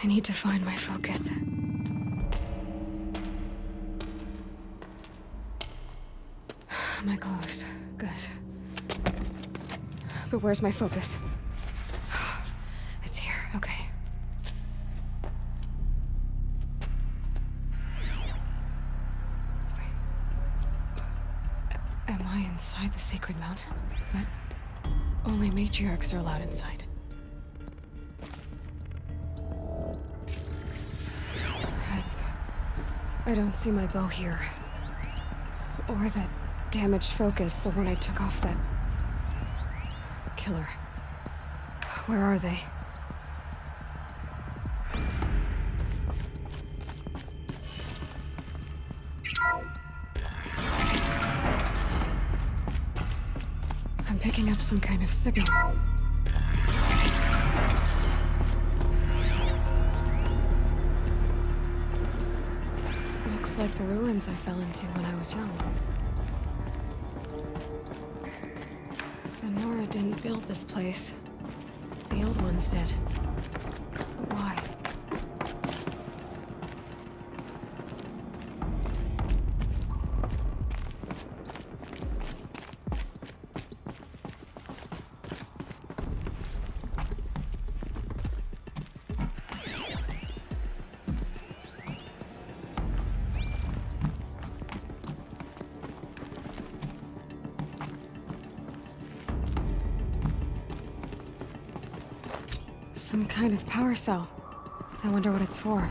I need to find my focus. My clothes. Good. But where's my focus? It's here. Okay. Am I inside the sacred mountain? But only matriarchs are allowed inside. I don't see my bow here. Or that damaged focus, the one I took off that killer. Where are they? I'm picking up some kind of signal. Looks like the ruins I fell into when I was young. The Nora didn't build this place. The old ones did. But why? Some kind of power cell. I wonder what it's for.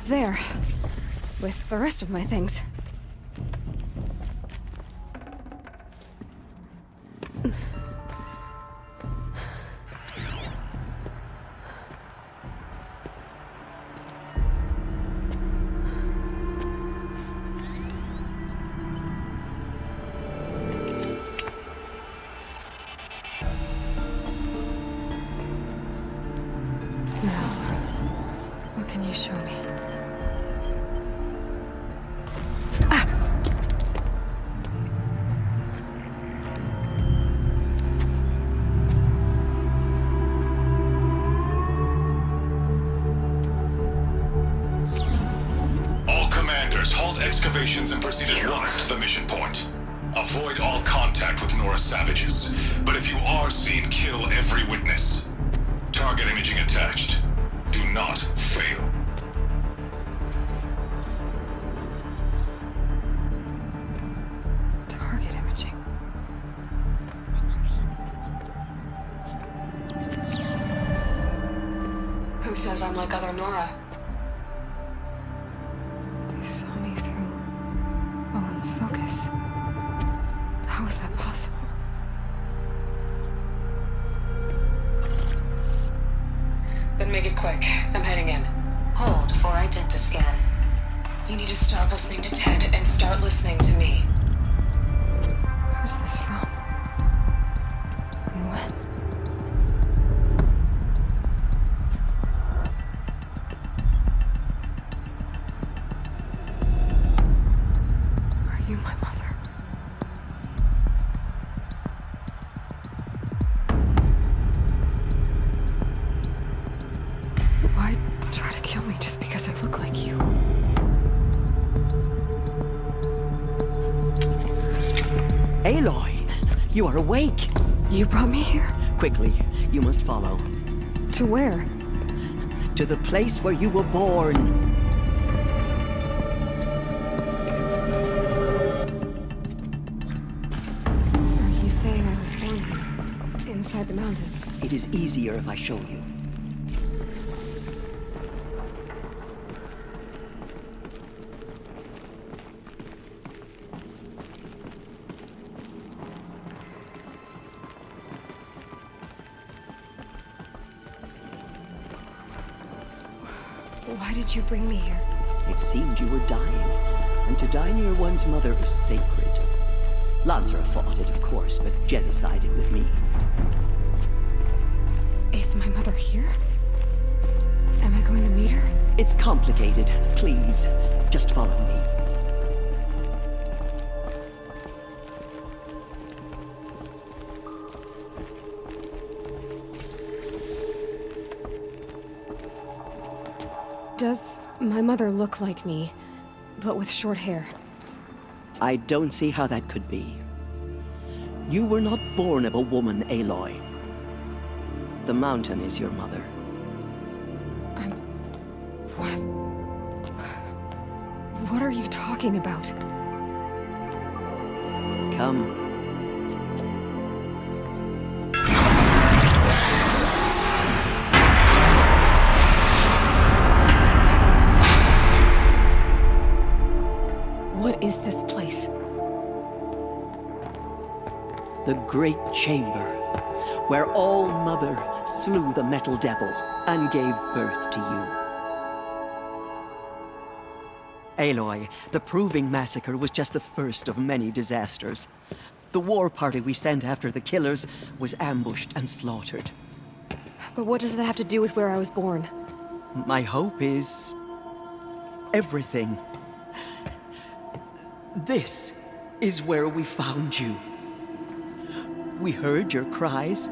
There. With the rest of my things. Now, what can you show me? Excavations and proceed at once to the mission point. Avoid all contact with Nora savages, but if you are seen, kill every witness. Target imaging attached. Do not fail. Target imaging. Who says I'm like other Nora? Focus. How is that possible? Then make it quick. I'm heading in. Hold for identiscan. You need to stop listening to Ted and start listening to me. Where's this from? And when? You, my mother. Why try to kill me just because I look like you? Aloy, you are awake. You brought me here? Quickly, you must follow. To where? To the place where you were born. Saying I was born here, inside the mountain. It is easier if I show you. Why did you bring me here? It seemed you were dying, and to die near one's mother is sacred. Lansra fought it, of course, but Jezza sided with me. Is my mother here? Am I going to meet her? It's complicated. Please, just follow me. Does my mother look like me, but with short hair? I don't see how that could be. You were not born of a woman, Aloy. The mountain is your mother. What? What are you talking about? Come. What is this place? The Great Chamber, where All-Mother slew the Metal Devil and gave birth to you. Aloy, the Proving Massacre was just the first of many disasters. The war party we sent after the killers was ambushed and slaughtered. But what does that have to do with where I was born? My hope is everything. This is where we found you. We heard your cries,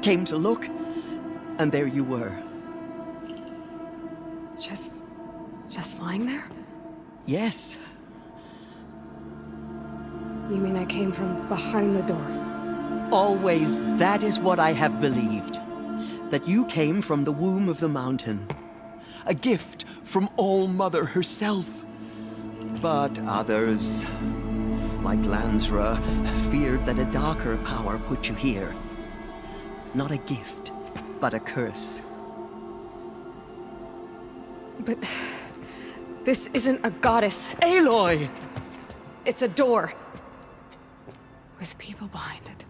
came to look, and there you were. Just lying there? Yes. You mean I came from behind the door? Always, that is what I have believed. That you came from the womb of the mountain. A gift from All-Mother herself. But others, like Lansra, feared that a darker power put you here. Not a gift, but a curse. But this isn't a goddess. Aloy! It's a door. With people behind it.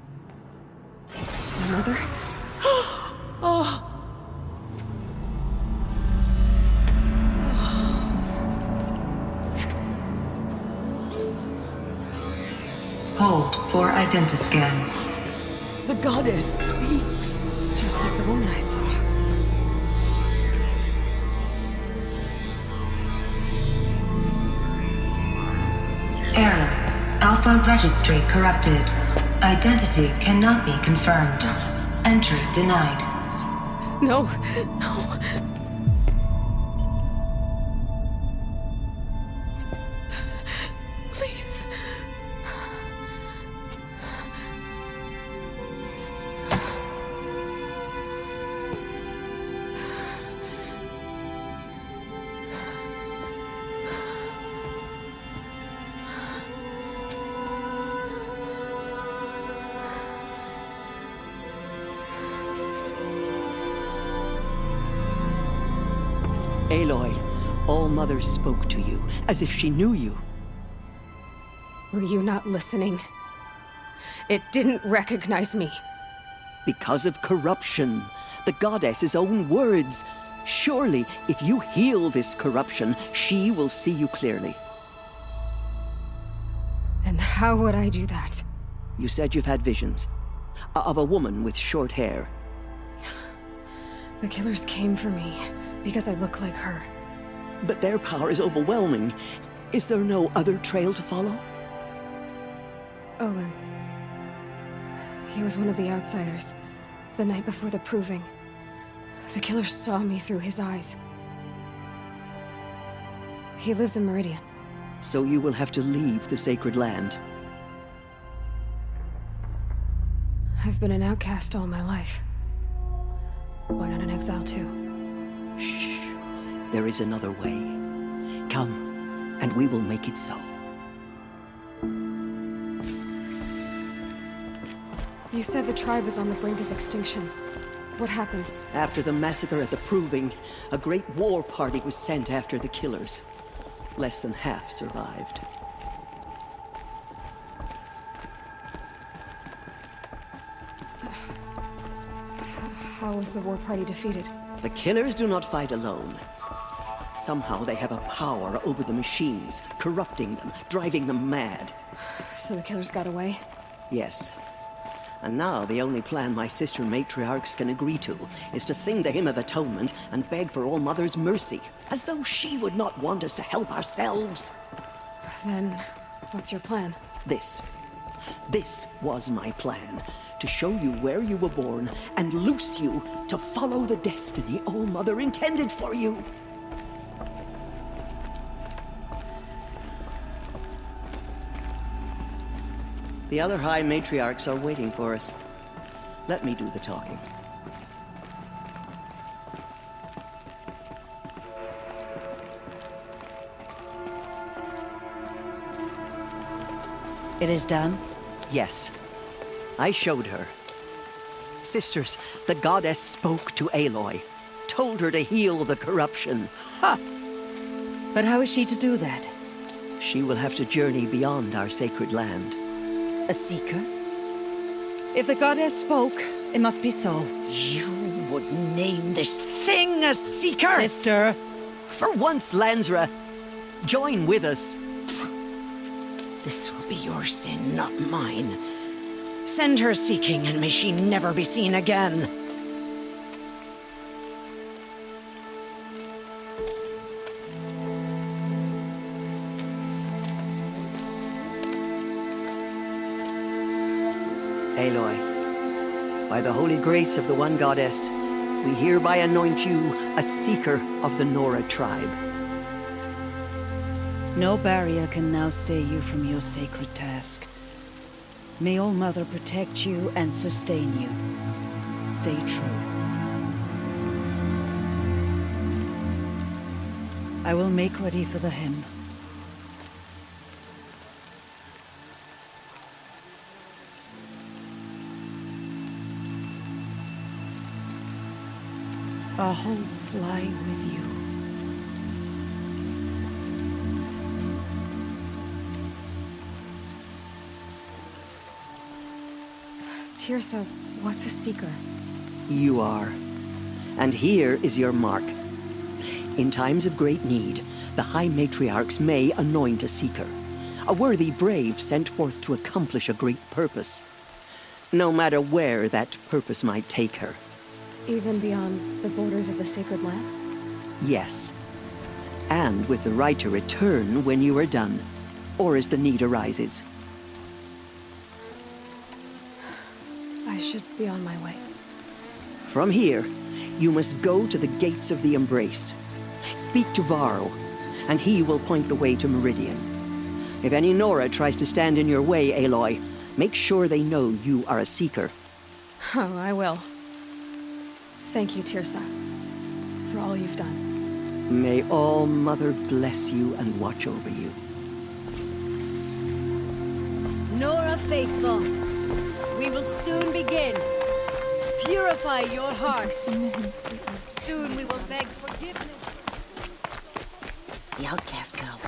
My mother? Oh! Hold for identiscan. The goddess speaks. Just like the woman I saw. Error. Alpha registry corrupted. Identity cannot be confirmed. Entry denied. No, no. Please. Aloy, All-Mother spoke to you, as if she knew you. Were you not listening? It didn't recognize me. Because of corruption. The goddess's own words. Surely, if you heal this corruption, she will see you clearly. And how would I do that? You said you've had visions. Of a woman with short hair. The killers came for me because I look like her. But their power is overwhelming. Is there no other trail to follow? Owen. He was one of the outsiders. The night before the Proving. The killers saw me through his eyes. He lives in Meridian. So you will have to leave the sacred land. I've been an outcast all my life. Why not an exile too? Shh. There is another way. Come, and we will make it so. You said the tribe is on the brink of extinction. What happened? After the massacre at the Proving, a great war party was sent after the killers. Less than half survived. How was the war party defeated? The killers do not fight alone. Somehow they have a power over the machines, corrupting them, driving them mad. So the killers got away? Yes. And now the only plan my sister matriarchs can agree to is to sing the Hymn of Atonement and beg for All Mother's mercy, as though she would not want us to help ourselves. Then, what's your plan? This was my plan. To show you where you were born and loose you to follow the destiny All Mother intended for you. The other High Matriarchs are waiting for us. Let me do the talking. It is done? Yes. I showed her. Sisters, the goddess spoke to Aloy. Told her to heal the corruption. Ha! But how is she to do that? She will have to journey beyond our sacred land. A seeker? If the goddess spoke, it must be so. You would name this thing a seeker? Sister! For once, Lansra, join with us. This will be your sin, not mine. Send her seeking, and may she never be seen again. Aloy, by the holy grace of the One Goddess, we hereby anoint you a seeker of the Nora tribe. No barrier can now stay you from your sacred task. May All Mother protect you and sustain you. Stay true. I will make ready for the hymn. Our hopes lie with you. Tirsa, what's a seeker? You are. And here is your mark. In times of great need, the High Matriarchs may anoint a seeker. A worthy brave sent forth to accomplish a great purpose. No matter where that purpose might take her. Even beyond the borders of the sacred land? Yes. And with the right to return when you are done, or as the need arises. I should be on my way. From here, you must go to the gates of the Embrace. Speak to Varl, and he will point the way to Meridian. If any Nora tries to stand in your way, Aloy, make sure they know you are a seeker. Oh, I will. Thank you, Tirsa, for all you've done. May All Mother bless you and watch over you. Nora Faithful, we will soon begin. Purify your hearts. Soon we will beg forgiveness. The outcast girl.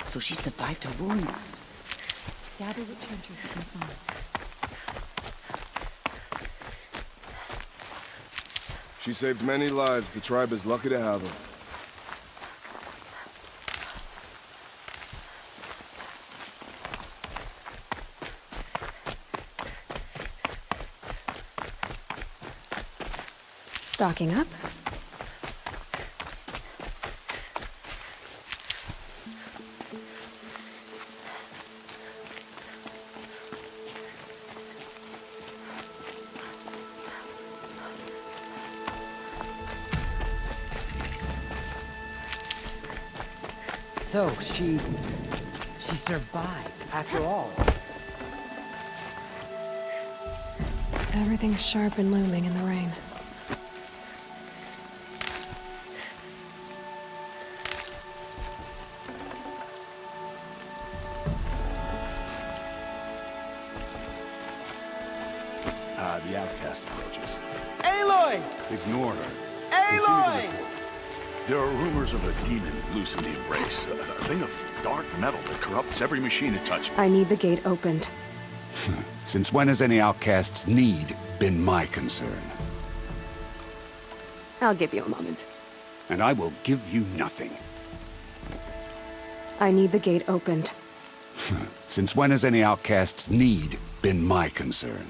So she survived her wounds. Gather the trenches you can find. She saved many lives. The tribe is lucky to have her. Stocking up. So, she survived, after all. Everything's sharp and looming in the rain. The outcast approaches. Aloy! Ignore her. Aloy! There are rumors of a demon loose in the Embrace. A thing of dark metal that corrupts every machine it touches. I need the gate opened. Since when has any outcast's need been my concern? I'll give you a moment. and I will give you nothing. I need the gate opened. Since when has any outcast's need been my concern?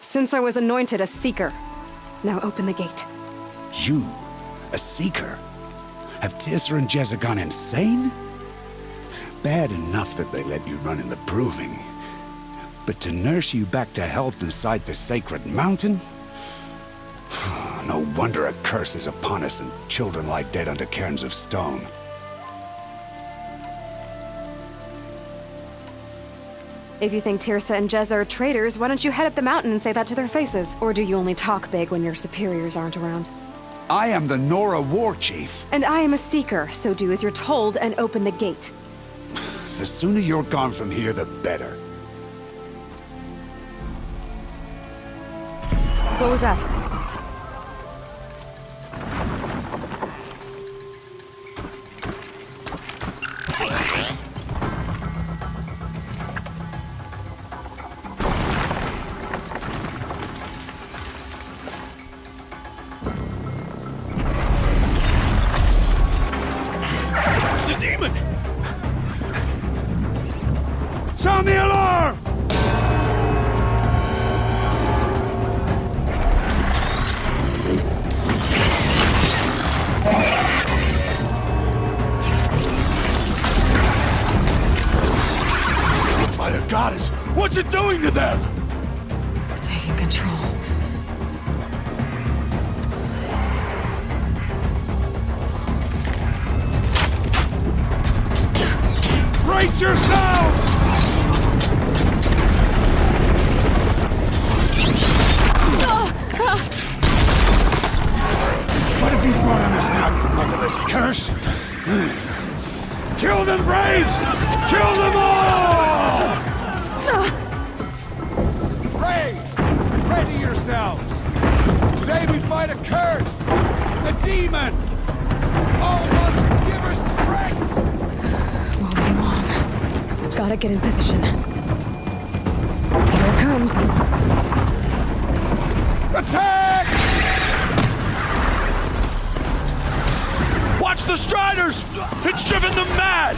Since I was anointed a seeker. Now open the gate. You? A seeker? Have Tirsa and Jezza gone insane? Bad enough that they let you run in the proving. But to nurse you back to health inside the sacred mountain? No wonder a curse is upon us and children lie dead under cairns of stone. If you think Tirsa and Jezza are traitors, why don't you head up the mountain and say that to their faces? Or do you only talk big when your superiors aren't around? I am the Nora war chief. And I am a seeker, so do as you're told and open the gate. The sooner you're gone from here, the better. What was that? Sound the alarm! By the goddess, what's it doing to them? Taking control. Brace yourselves! What have you brought on us now, you motherless curse? Kill them, braves! Kill them all! Braves, ready yourselves! Today we fight a curse! A demon! Oh, Mother, give her strength! Won't be long. Gotta get in position. Here it comes. Attack! Watch the Striders! It's driven them mad!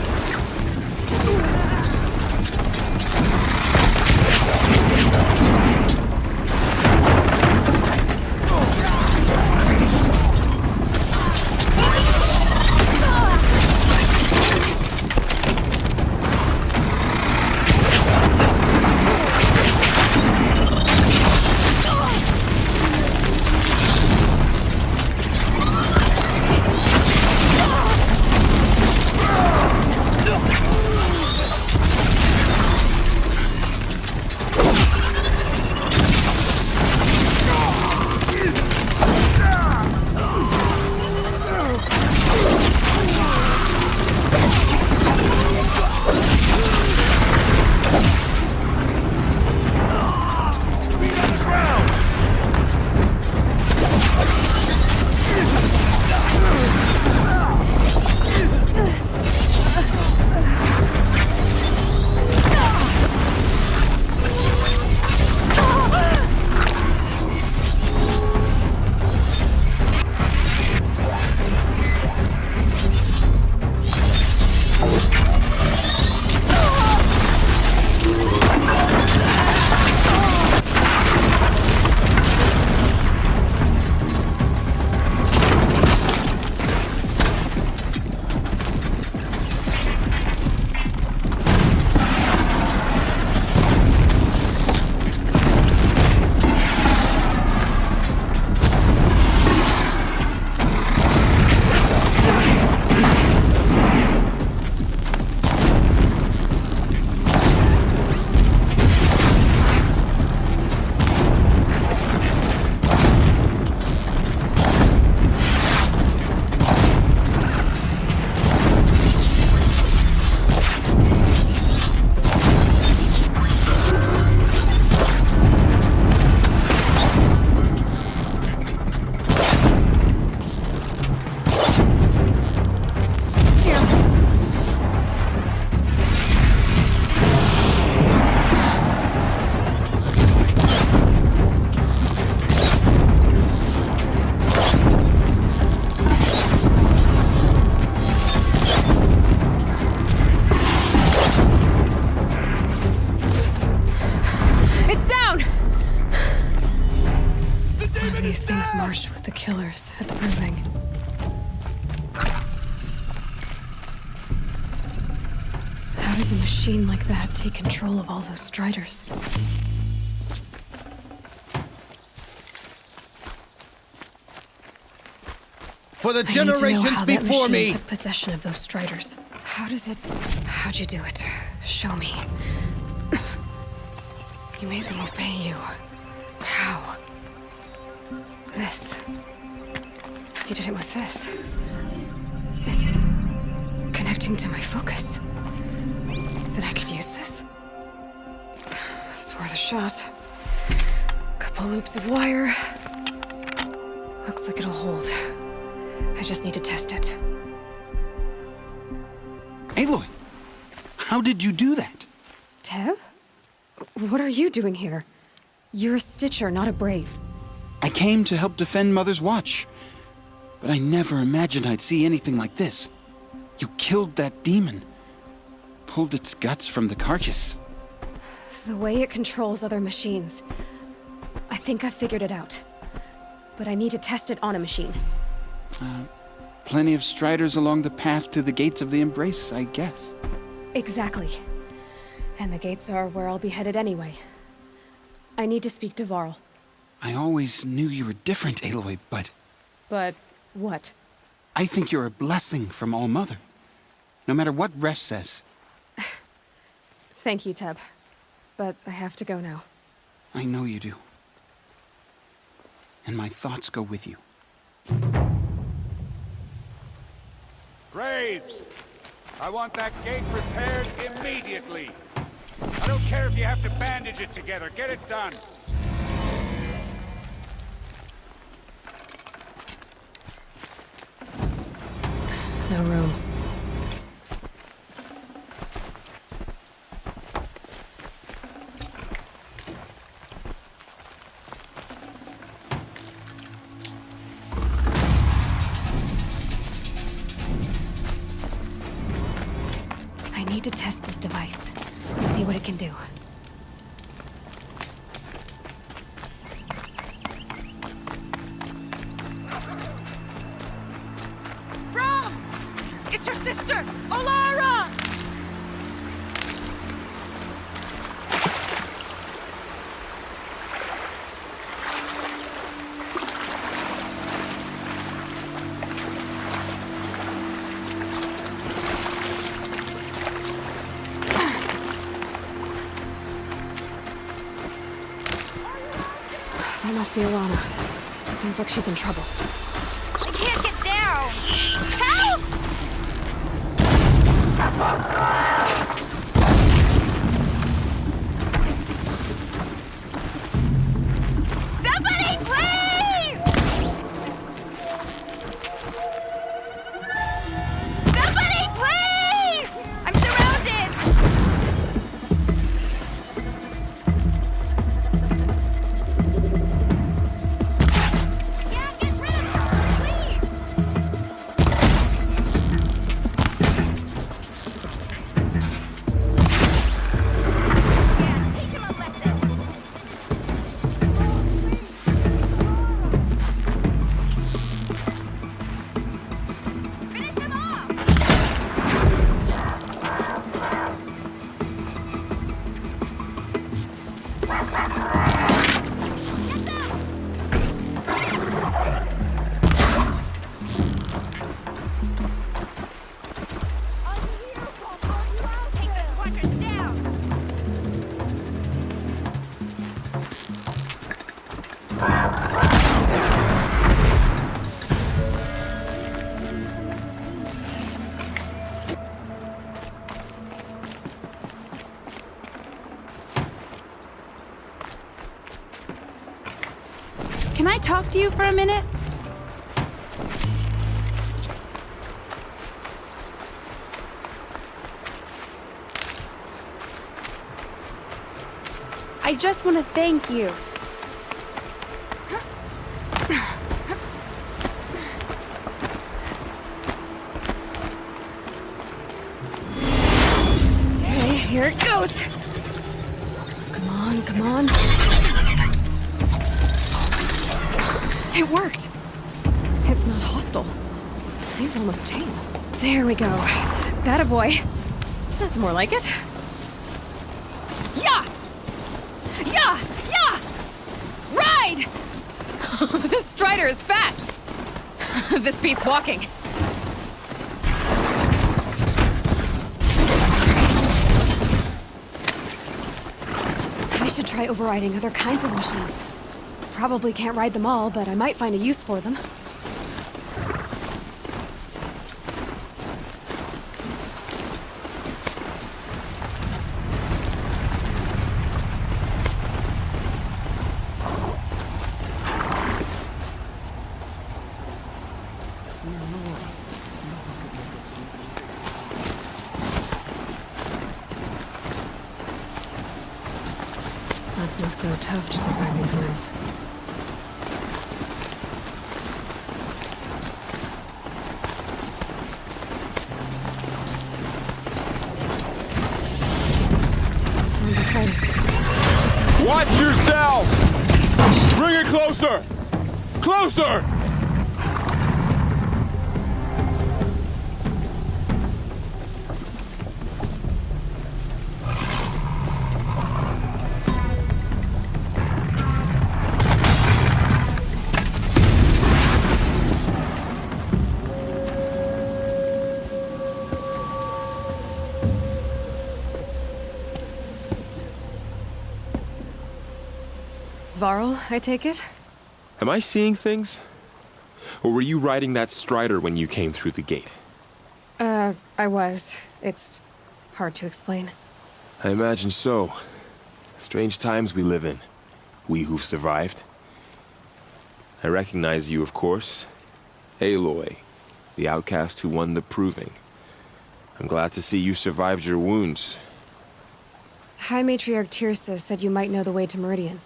of these things marched with the killers at the proving. How does a machine like that take control of all those Striders? For the I need to know generations how that before machine me! took possession of those Striders. How'd you do it? Show me. You made them obey you. How? This. You did it with this. It's connecting to my focus. Then I could use this. It's worth a shot. Couple loops of wire. Looks like it'll hold. I just need to test it. Aloy, how did you do that? Tev? What are you doing here? You're a Stitcher, not a Brave. I came to help defend Mother's Watch, but I never imagined I'd see anything like this. You killed that demon, pulled its guts from the carcass. The way it controls other machines. I think I've figured it out. But I need to test it on a machine. Plenty of Striders along the path to the gates of the Embrace, I guess. Exactly. And the gates are where I'll be headed anyway. I need to speak to Varl. I always knew you were different, Aloy, but But what? I think you're a blessing from All Mother. No matter what Resh says. Thank you, Teb. But I have to go now. I know you do. And my thoughts go with you. Graves! I want that gate repaired immediately. I don't care if you have to bandage it together. Get it done. No room. I need to test this device. See what it can do. It's your sister, Olara! That must be Alana. Sounds like she's in trouble. I can't get down! Help! Somebody, please! Somebody, please! I'm surrounded! Yeah, get rid of her, please! Yeah, teach him a lesson. Finish him off! Take those quadrants down! Can I talk to you for a minute? I just want to thank you. Okay, here it goes. Come on, come on. It worked. It's not hostile. Seems almost tame. There we go. That a boy. That's more like it. Yeah! Yeah! Yeah! Ride! This strider is fast! This beats walking. I should try overriding other kinds of machines. Probably can't ride them all, but I might find a use for them. Plants must grow tough to survive these winds. Sounds exciting. Watch yourself! Bring it closer! Closer! Varl, I take it? Am I seeing things? Or were you riding that strider when you came through the gate? I was. It's hard to explain. I imagine so. Strange times we live in. We who've survived. I recognize you, of course. Aloy, the outcast who won the proving. I'm glad to see you survived your wounds. High Matriarch Tirsa said you might know the way to Meridian.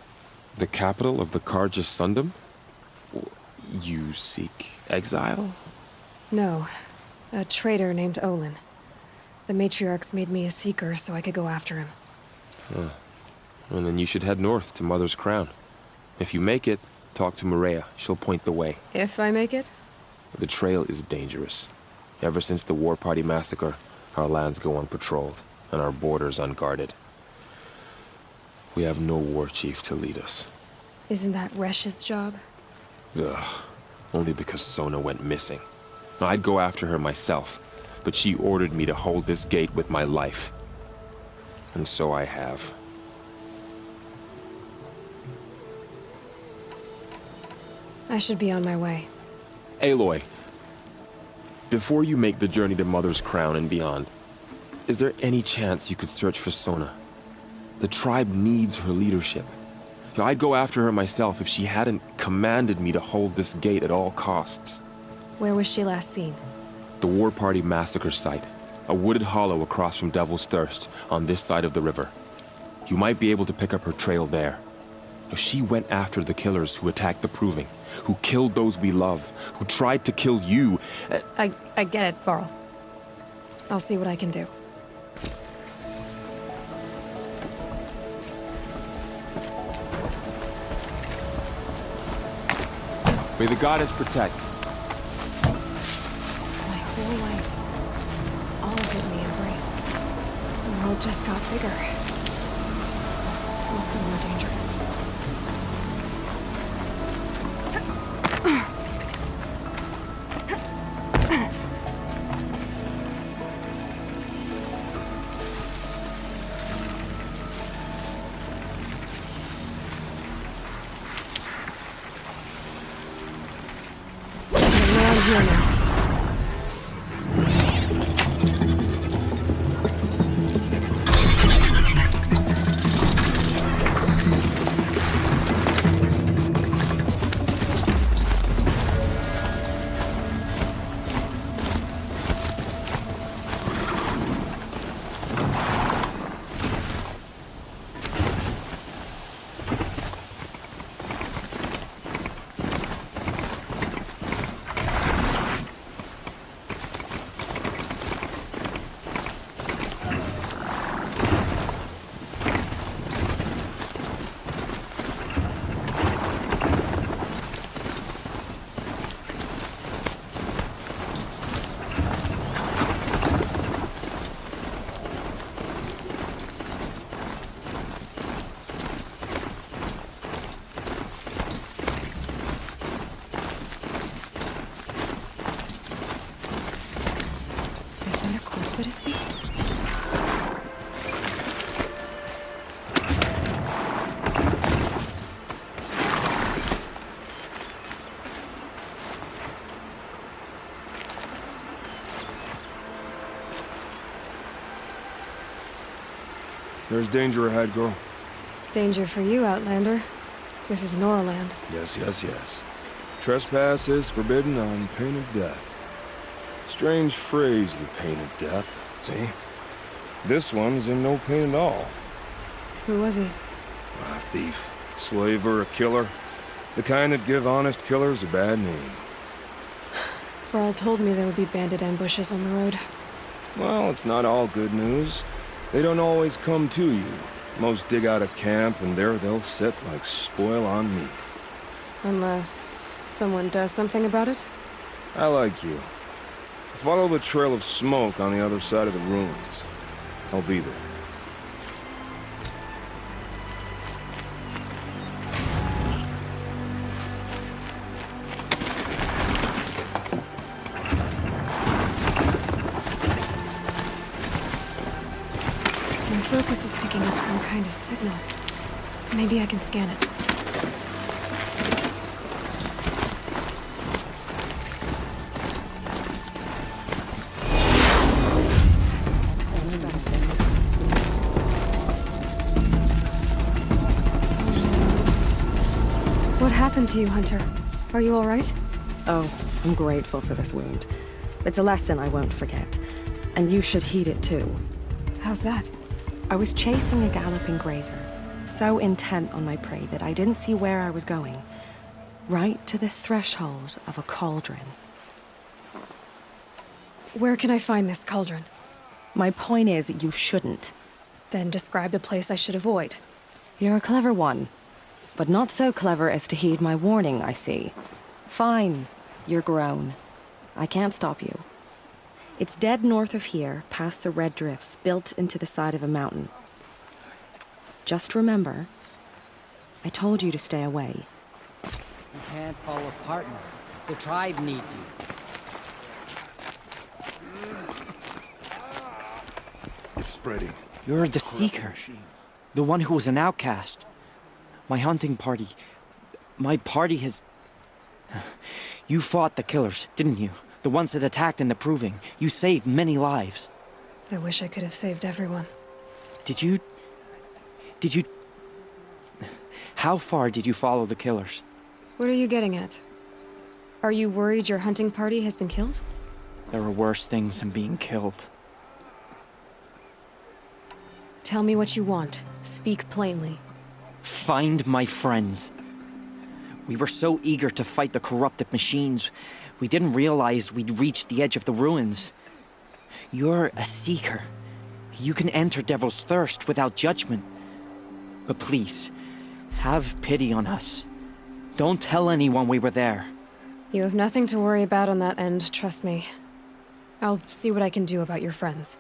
The capital of the Karja Sundom? You seek exile? No. A traitor named Olin. The Matriarchs made me a seeker so I could go after him. Huh. Well, then you should head north to Mother's Crown. If you make it, talk to Maria. She'll point the way. If I make it? The trail is dangerous. Ever since the War Party massacre, our lands go unpatrolled, and our borders unguarded. We have no war chief to lead us. Isn't that Resh's job? Ugh. Only because Sona went missing. I'd go after her myself, but she ordered me to hold this gate with my life. And so I have. I should be on my way. Aloy, before you make the journey to Mother's Crown and beyond, is there any chance you could search for Sona? The tribe needs her leadership. I'd go after her myself if she hadn't commanded me to hold this gate at all costs. Where was she last seen? The War Party massacre site. A wooded hollow across from Devil's Thirst, on this side of the river. You might be able to pick up her trail there. She went after the killers who attacked the Proving, who killed those we love, who tried to kill you. I get it, Varl. I'll see what I can do. May the goddess protect. My whole life, all of it in the embrace. The world just got bigger. Also more dangerous. Here now. at his feet? There's danger ahead, girl. Danger for you, Outlander. This is Norland. Yes, yes, yes. Trespass is forbidden on pain of death. Strange phrase, the pain of death. See? This one's in no pain at all. Who was he? A thief, slaver, a killer. The kind that give honest killers a bad name. Varl told me there would be bandit ambushes on the road. Well, it's not all good news. They don't always come to you. Most dig out a camp, and there they'll sit like spoil on meat. Unless someone does something about it? I like you. Follow the trail of smoke on the other side of the ruins. I'll be there. My focus is picking up some kind of signal. Maybe I can scan it. What happened to you, Hunter? Are you all right? Oh, I'm grateful for this wound. It's a lesson I won't forget. And you should heed it too. How's that? I was chasing a galloping grazer, so intent on my prey that I didn't see where I was going. Right to the threshold of a cauldron. Where can I find this cauldron? My point is, you shouldn't. Then describe the place I should avoid. You're a clever one. But not so clever as to heed my warning, I see. Fine, you're grown. I can't stop you. It's dead north of here, past the red drifts built into the side of a mountain. Just remember, I told you to stay away. You can't fall apart now. The tribe needs you. It's spreading. You're the Seeker. The one who was an outcast. My hunting party. My party has... You fought the killers, didn't you? The ones that attacked in the Proving. You saved many lives. I wish I could have saved everyone. Did you... How far did you follow the killers? What are you getting at? Are you worried your hunting party has been killed? There are worse things than being killed. Tell me what you want. Speak plainly. Find my friends. We were so eager to fight the corrupted machines, we didn't realize we'd reached the edge of the ruins. You're a Seeker. You can enter Devil's Thirst without judgment. But please, have pity on us. Don't tell anyone we were there. You have nothing to worry about on that end, trust me. I'll see what I can do about your friends.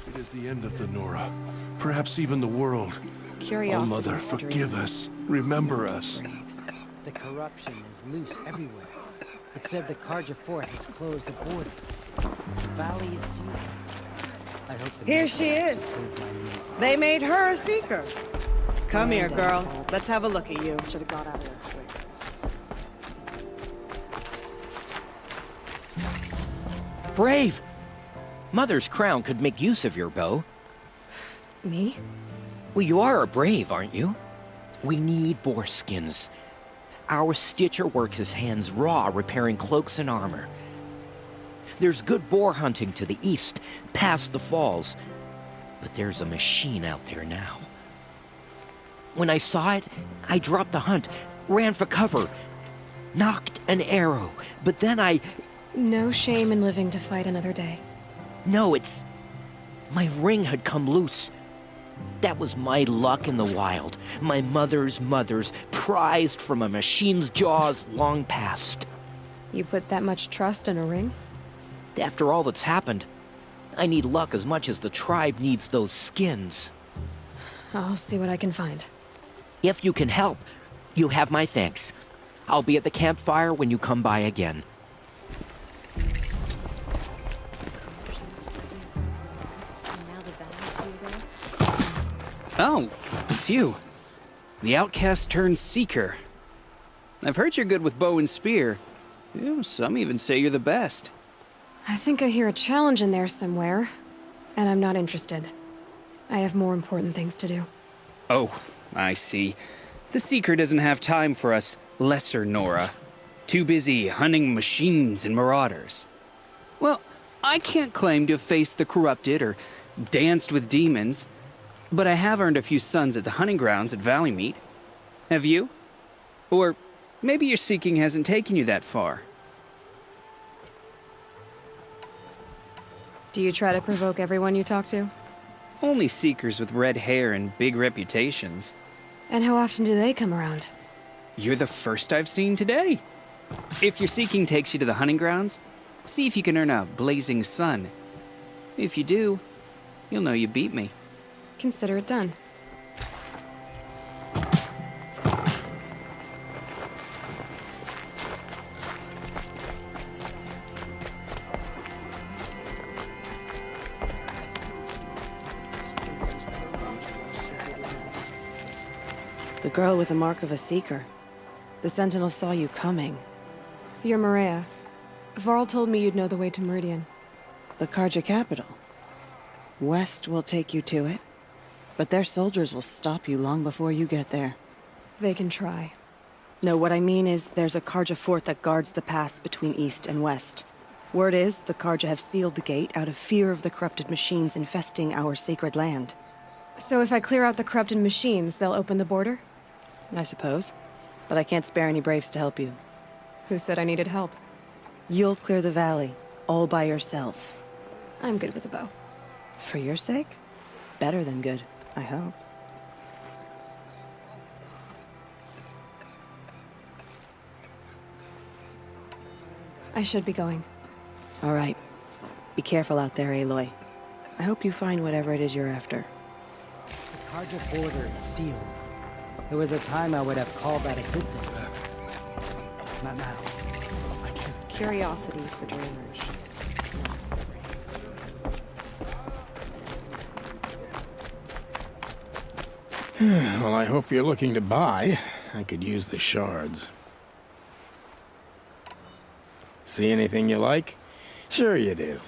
It is the end of the Nora. Perhaps even the world. Curiosity. Oh, Mother, forgive us. Remember us. The corruption is loose everywhere. It said the Karja fort has closed the border. The valley is sealed. I hope the Here she is. They made her a Seeker. Come here, girl. Let's have a look at you. Should have got out of there quick. Brave! Mother's crown could make use of your bow. Me? Well, you are a brave, aren't you? We need boar skins. Our stitcher works his hands raw repairing cloaks and armor. There's good boar hunting to the east, past the falls. But there's a machine out there now. When I saw it, I dropped the hunt, ran for cover, knocked an arrow, but then I... No shame in living to fight another day. No, it's... My ring had come loose. That was my luck in the wild. My mother's prized from a machine's jaws long past. You put that much trust in a ring? After all that's happened, I need luck as much as the tribe needs those skins. I'll see what I can find. If you can help, you have my thanks. I'll be at the campfire when you come by again. Oh, it's you. The outcast turned seeker. I've heard you're good with bow and spear. Some even say you're the best. I think I hear a challenge in there somewhere, and I'm not interested. I have more important things to do. Oh, I see. The Seeker doesn't have time for us lesser Nora. Too busy hunting machines and marauders. Well, I can't claim to have faced the corrupted or danced with demons, but I have earned a few sons at the hunting grounds at Valleymeet. Have you? Or maybe your seeking hasn't taken you that far. Do you try to provoke everyone you talk to? Only seekers with red hair and big reputations. And how often do they come around? You're the first I've seen today. If your seeking takes you to the hunting grounds, see if you can earn a blazing sun. If you do, you'll know you beat me. Consider it done. The girl with the mark of a seeker. The Sentinel saw you coming. You're Maria. Varl told me you'd know the way to Meridian. The Karja capital. West will take you to it, but their soldiers will stop you long before you get there. They can try. No, what I mean is there's a Karja fort that guards the pass between East and West. Word is, the Karja have sealed the gate out of fear of the corrupted machines infesting our sacred land. So if I clear out the corrupted machines, they'll open the border? I suppose. But I can't spare any braves to help you. Who said I needed help? You'll clear the valley, all by yourself. I'm good with a bow. For your sake? Better than good, I hope. I should be going. All right. Be careful out there, Aloy. I hope you find whatever it is you're after. The Karja border is sealed. There was a time I would have called that a good thing. Not now. Curiosities for dreamers. Well, I hope you're looking to buy. I could use the shards. See anything you like? Sure you do.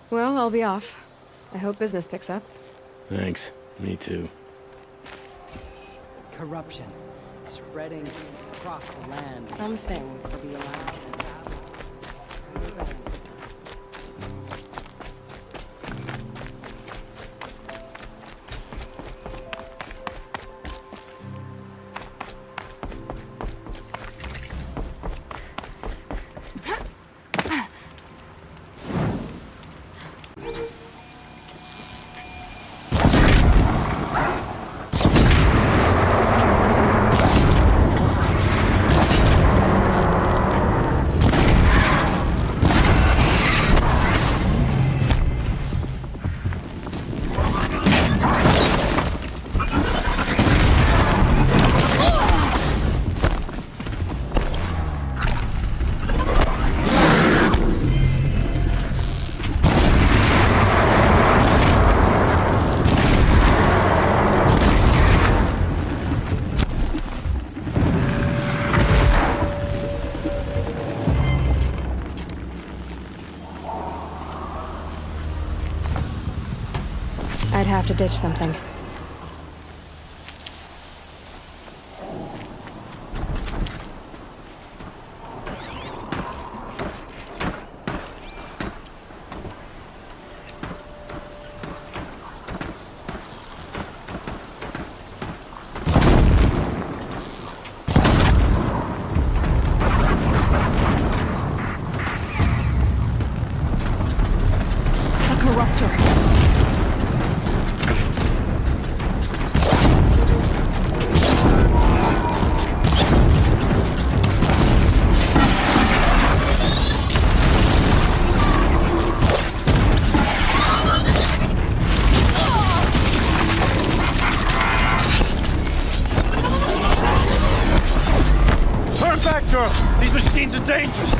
Well, I'll be off. I hope business picks up. Thanks. Me too. corruption spreading across the land. Some things are beyond. You're better next time. I'd have to ditch something. These machines are dangerous!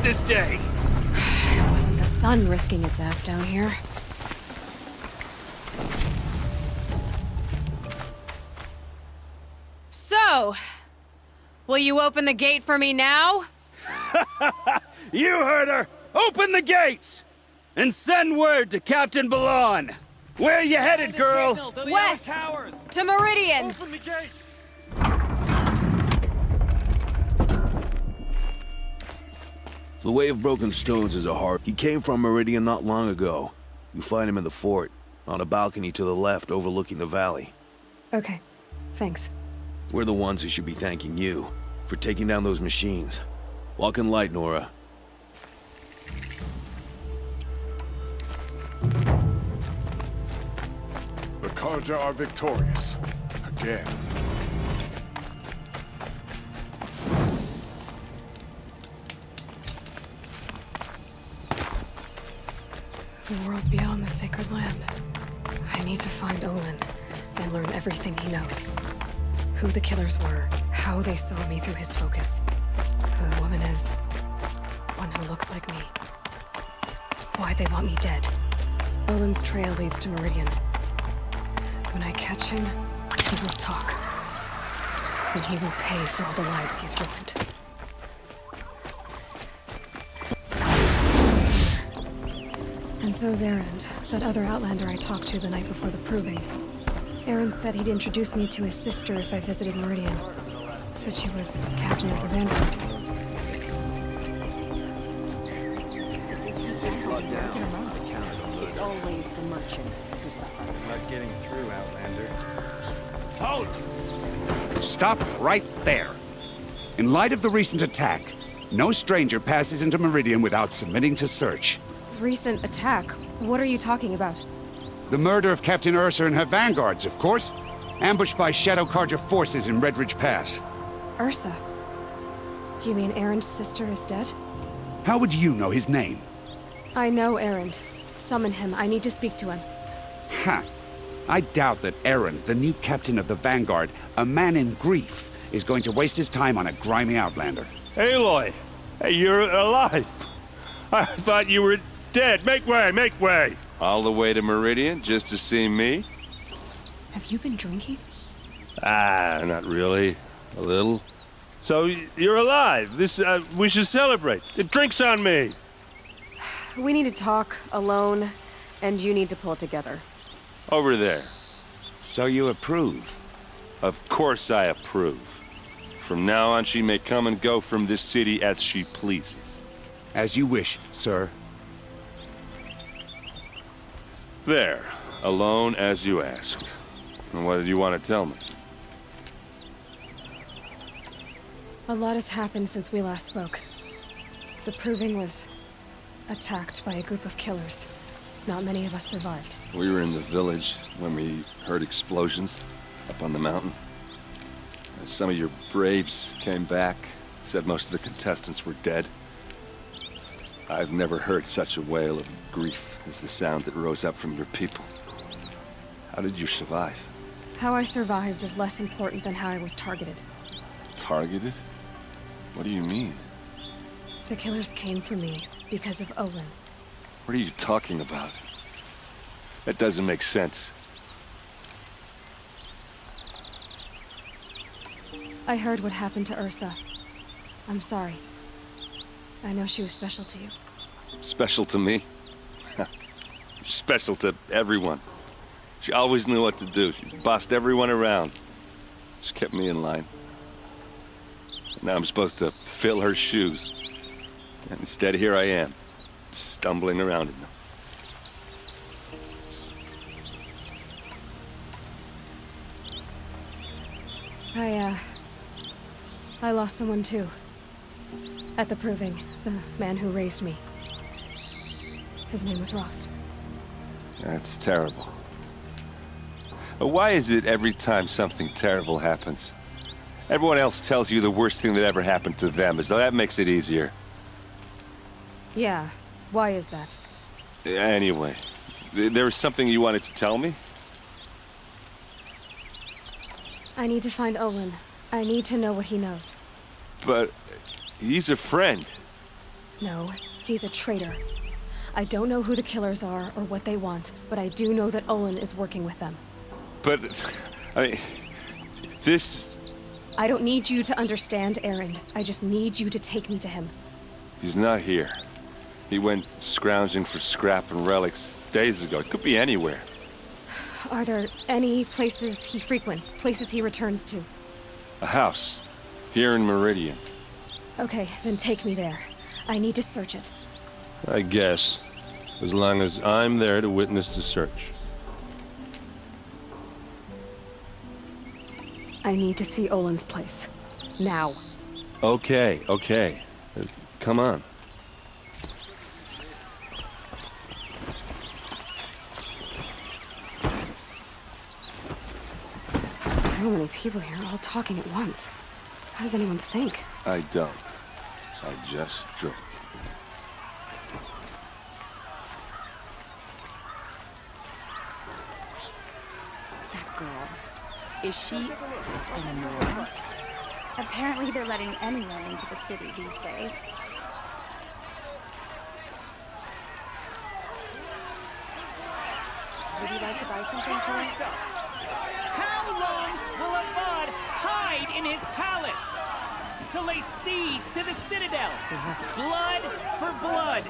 This day. It wasn't the sun risking its ass down here. So, will you open the gate for me now? You heard her! Open the gates! And send word to Captain Ballon. Where you headed, girl? West! To Meridian! Open the gates! The Way of Broken Stones is a hard... He came from Meridian not long ago. You find him in the fort, on a balcony to the left overlooking the valley. Okay, thanks. We're the ones who should be thanking you for taking down those machines. Walk in light, Nora. The Karja are victorious. Again. The world beyond the sacred land. I need to find Olin and learn everything he knows. Who the killers were, how they saw me through his focus, who the woman is, one who looks like me, why they want me dead. Olin's trail leads to Meridian. When I catch him, he will talk. And he will pay for all the lives he's ruined. And so's Erend, that other Outlander I talked to the night before the proving. Erend said he'd introduce me to his sister if I visited Meridian. Said she was captain of the Vanguard. It's always the merchants who suffer. Not getting through, Outlander. Halt! Stop right there. In light of the recent attack, No stranger passes into Meridian without submitting to search. Recent attack? What are you talking about? The murder of Captain Ursa and her vanguards, of course. Ambushed by Shadow Carja forces in Redridge Pass. Ursa? You mean Erin's sister is dead? How would you know his name? I know Erin. Summon him. I need to speak to him. Ha! I doubt that Erin, the new captain of the Vanguard, a man in grief, is going to waste his time on a grimy outlander. Aloy! Hey, you're alive! I thought you were dead. Make way, make way! All the way to Meridian just to see me? Have you been drinking? Ah, not really. A little. So, you're alive. We should celebrate. The drink's on me! We need to talk, alone, and you need to pull it together. Over there. So you approve? Of course I approve. From now on, she may come and go from this city as she pleases. As you wish, sir. There. Alone as you asked. And what did you want to tell me? A lot has happened since we last spoke. The Proving was attacked by a group of killers. Not many of us survived. We were in the village when we heard explosions up on the mountain. Some of your braves came back, said most of the contestants were dead. I've never heard such a wail of grief as the sound that rose up from your people. How did you survive? How I survived is less important than how I was targeted. Targeted? What do you mean? The killers came for me because of Olin. What are you talking about? That doesn't make sense. I heard what happened to Ursa. I'm sorry. I know she was special to you. Special to me? Special to everyone. She always knew what to do. She bossed everyone around. She kept me in line. Now I'm supposed to fill her shoes. And instead, here I am, stumbling around in them. I lost someone too. At the Proving, the man who raised me. His name was Rost. That's terrible. But why is it every time something terrible happens, everyone else tells you the worst thing that ever happened to them, as though that makes it easier? Yeah, why is that? Anyway, there was something you wanted to tell me? I need to find Olin. I need to know what he knows. But he's a friend. No, he's a traitor. I don't know who the killers are or what they want, but I do know that Olin is working with them. But, I mean, this... I don't need you to understand, Erend. I just need you to take me to him. He's not here. He went scrounging for scrap and relics days ago. It could be anywhere. Are there any places he frequents, places he returns to? A house. Here in Meridian. Okay, then take me there. I need to search it. I guess. As long as I'm there to witness the search. I need to see Olin's place. Now. Okay. Come on. So many people here, all talking at once. How does anyone think? I don't. I just drink. That girl. Is she a Nora? Apparently they're letting anyone into the city these days. Would you like to buy something, Troy? How long will Avad hide in his palace? To lay siege to the citadel. Blood for blood.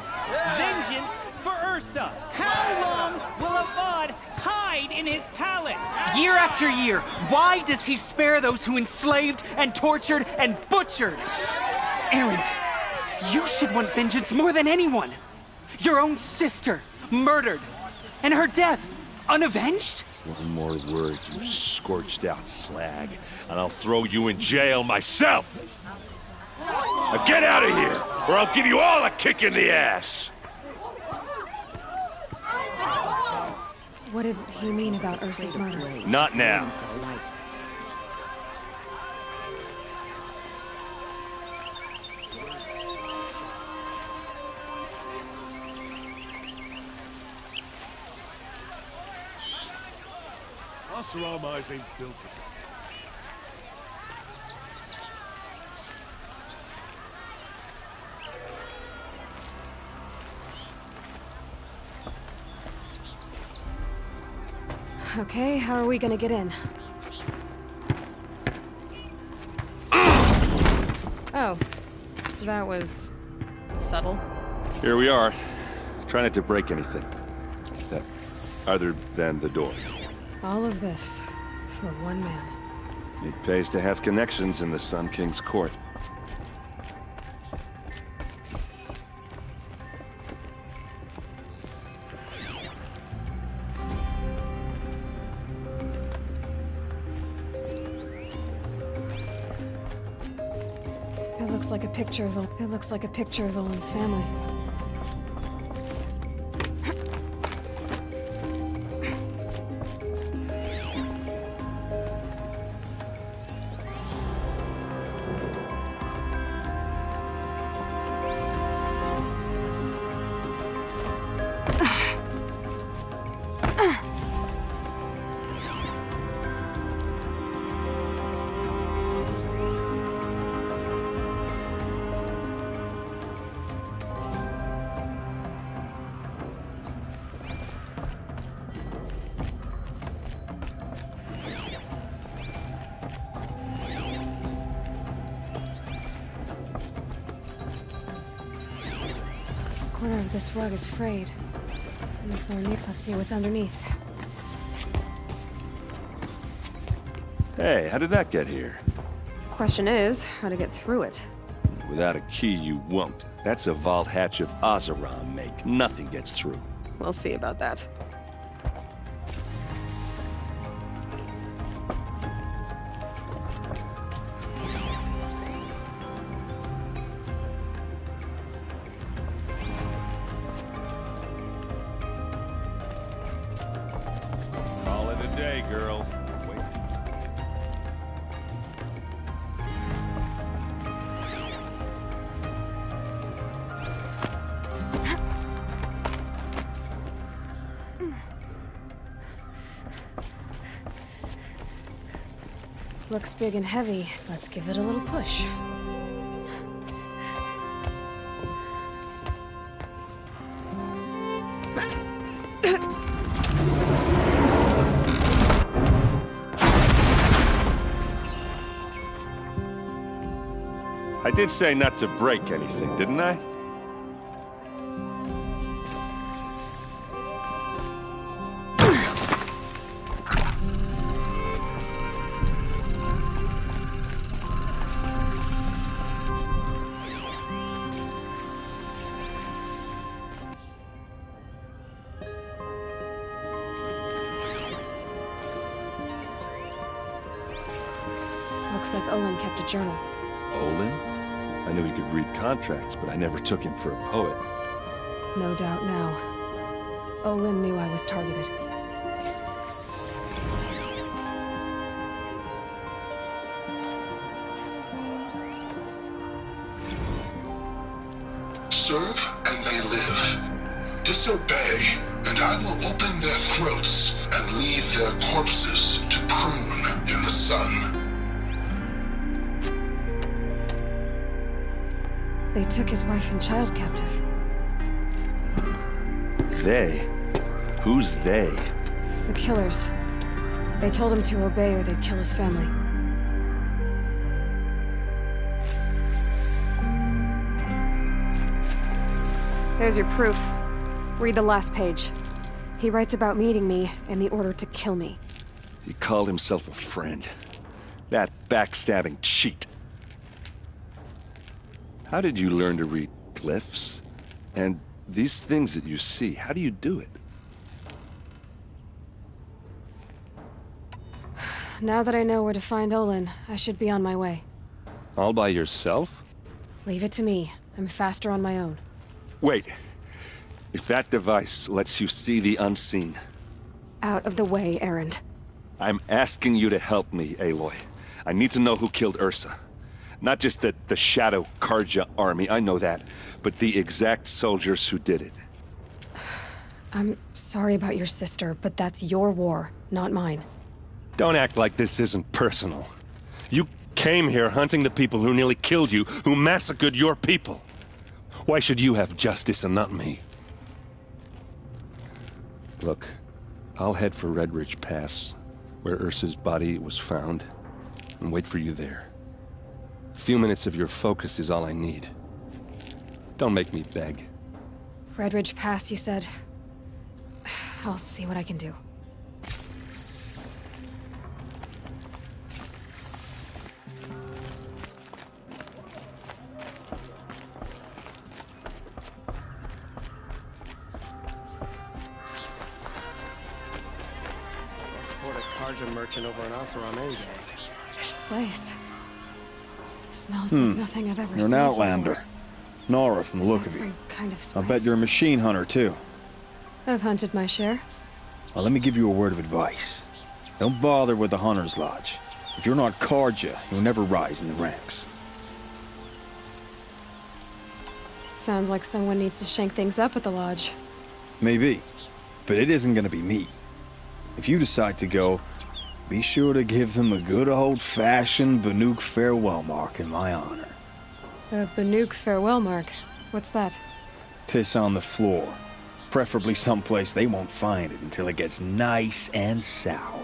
Vengeance for Ursa. How long will Avad hide in his palace? Year after year, why does he spare those who enslaved and tortured and butchered? Erend, you should want vengeance more than anyone. Your own sister, murdered. And her death, unavenged? One more word, you scorched out slag, and I'll throw you in jail myself! Now get out of here, or I'll give you all a kick in the ass! What did he mean about Ursa's murder? Not now. Oseram eyes ain't built for that. Okay, how are we gonna get in? Oh, that was subtle. Here we are. Try not to break anything. Other than the door. All of this for one man. It pays to have connections in the Sun King's court. It looks like a picture of Olin's family. The corner of this rug is frayed. And the floor near. Let's see what's underneath. Hey, how did that get here? Question is, how to get through it. Without a key, you won't. That's a vault hatch of Oseram make. Nothing gets through. We'll see about that. Call it a day, girl. Wait. Looks big and heavy. Let's give it a little push. I did say not to break anything, didn't I? Looks like Olin kept a journal. Olin? I knew he could read contracts, but I never took him for a poet. No doubt now. Olin knew I was targeted. Serve and they live. Disobey, and I will open their throats and leave their corpses to prune in the sun. They took his wife and child captive. They? Who's they? The killers. They told him to obey or they'd kill his family. There's your proof. Read the last page. He writes about meeting me and the order to kill me. He called himself a friend. That backstabbing cheat. How did you learn to read glyphs? And these things that you see, how do you do it? Now that I know where to find Olin, I should be on my way. All by yourself? Leave it to me. I'm faster on my own. Wait. If that device lets you see the unseen... Out of the way, Erend. I'm asking you to help me, Aloy. I need to know who killed Ursa. Not just the Shadow Karja army, I know that, but the exact soldiers who did it. I'm sorry about your sister, but that's your war, not mine. Don't act like this isn't personal. You came here hunting the people who nearly killed you, who massacred your people. Why should you have justice and not me? Look, I'll head for Red Ridge Pass, where Ursa's body was found, and wait for you there. A few minutes of your focus is all I need. Don't make me beg. Red Ridge Pass, you said? I'll see what I can do. I'll support a Karja merchant over in Oseram any day. This place smells like nothing I've ever You're seen an outlander. Nora from the look of you. Some kind of I spice. bet you're a machine hunter, too. I've hunted my share. Well, let me give you a word of advice. Don't bother with the Hunter's Lodge. If you're not Karja, you'll never rise in the ranks. Sounds like someone needs to shake things up at the lodge. Maybe. But it isn't gonna be me. If you decide to go, be sure to give them a good old-fashioned Banuk farewell mark in my honor. A Banuk farewell mark. What's that? Piss on the floor. Preferably someplace they won't find it until it gets nice and sour.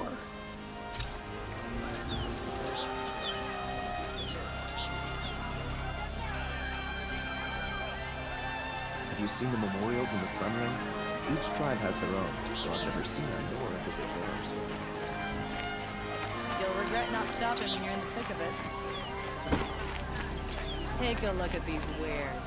Have you seen the memorials in the Sun Ring? Each tribe has their own, though I've never seen a Nora visit theirs. You'll regret not stopping when you're in the thick of it. Take a look at these wares.